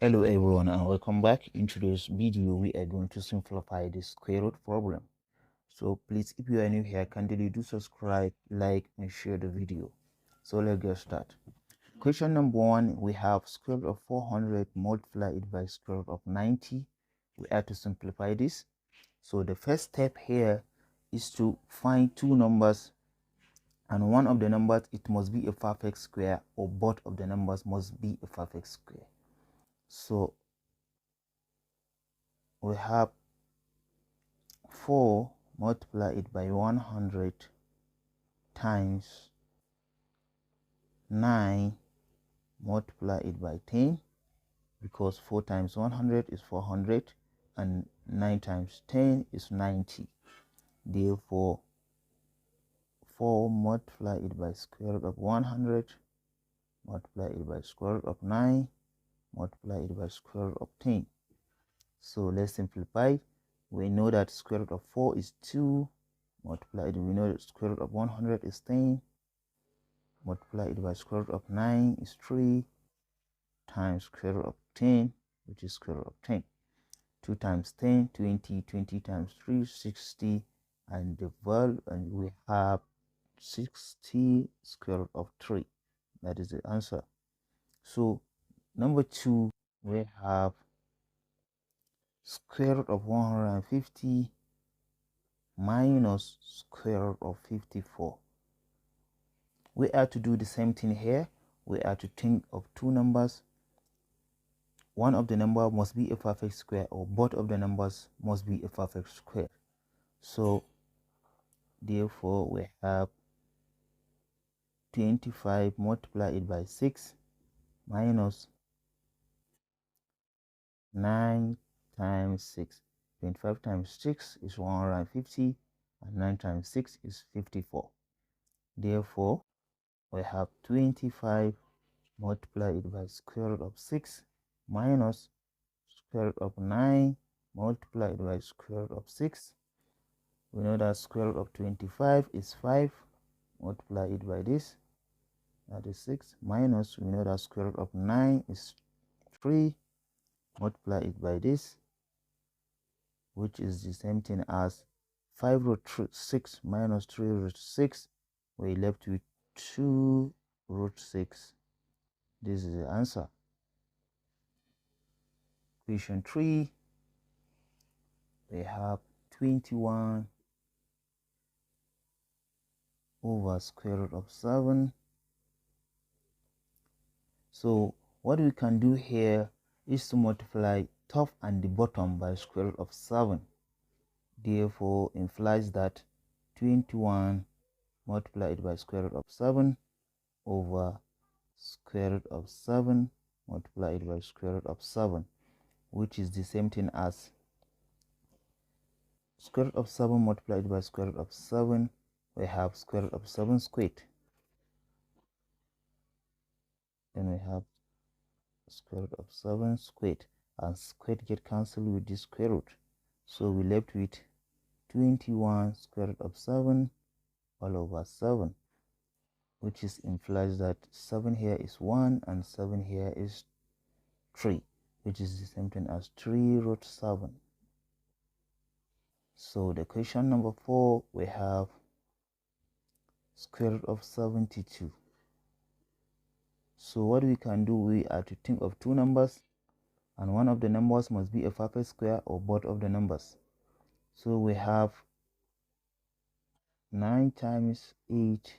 Hello everyone and welcome back. In today's video we are going to simplify the square root problem. So please, if you are new here, kindly do subscribe, like and share the video. So let's get started. Question number 1, we have square root of 400 multiplied by square root of 90. We have to simplify this. So the first step here is to find two numbers, and one of the numbers, it must be a perfect square, or both of the numbers must be a perfect square. So we have 4 multiplied by 100 times 9 multiplied by 10, because 4 times 100 is 400 and 9 times 10 is 90. Therefore 4 multiplied by square root of 100 multiplied by square root of 9 multiplied by square root of 10. So let's simplify. We know that square root of 4 is 2 multiplied, we know that square root of 100 is 10 multiplied by square root of 9 is 3 times square root of 10, which is square root of 10. 2 times 10, 20, 20 times 3, 60, and the value, and we have 60 square root of 3. That is the answer. So number 2, we have square root of 150 minus square root of 54. We have to do the same thing here. We have to think of two numbers. One of the number must be a perfect square, or both of the numbers must be a perfect square. So therefore we have 25 multiplied by 6 minus 9 times 6. 25 times 6 is 150 and 9 times 6 is 54. Therefore we have 25 multiplied by square root of 6 minus square root of 9 multiplied by square root of 6. We know that square root of 25 is 5 multiplied by this, that is 6, minus, we know that square root of 9 is 3 multiplied by this, which is the same thing as 5 root 6 minus 3 root 6. We're left with 2 root 6. This is the answer. Question 3, we have 21 over square root of 7. So what we can do here is to multiply top and the bottom by square root of 7. Therefore implies that 21 multiplied by square root of 7 over square root of 7 multiplied by square root of 7, which is the same thing as square root of 7 multiplied by square root of 7. We have square root of 7 squared. Then we have square root of 7 squared, and squared get cancelled with the square root. So we left with 21 square root of 7 all over 7, which is implies that 7 here is 1 and 7 here is 3, which is the same thing as 3 root 7. So the question number 4, we have square root of 72. So what we can do, we are to think of two numbers, and one of the numbers must be a perfect square, or both of the numbers. So we have 9 times 8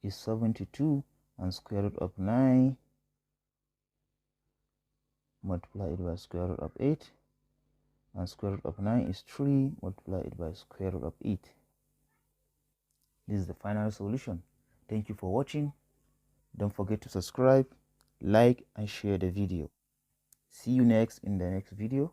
is 72, and square root of 9 multiplied by square root of 8, and square root of 9 is 3 multiplied by square root of 8. This is the final solution. Thank you for watching. Don't forget to subscribe, like and share the video. See you next in the next video.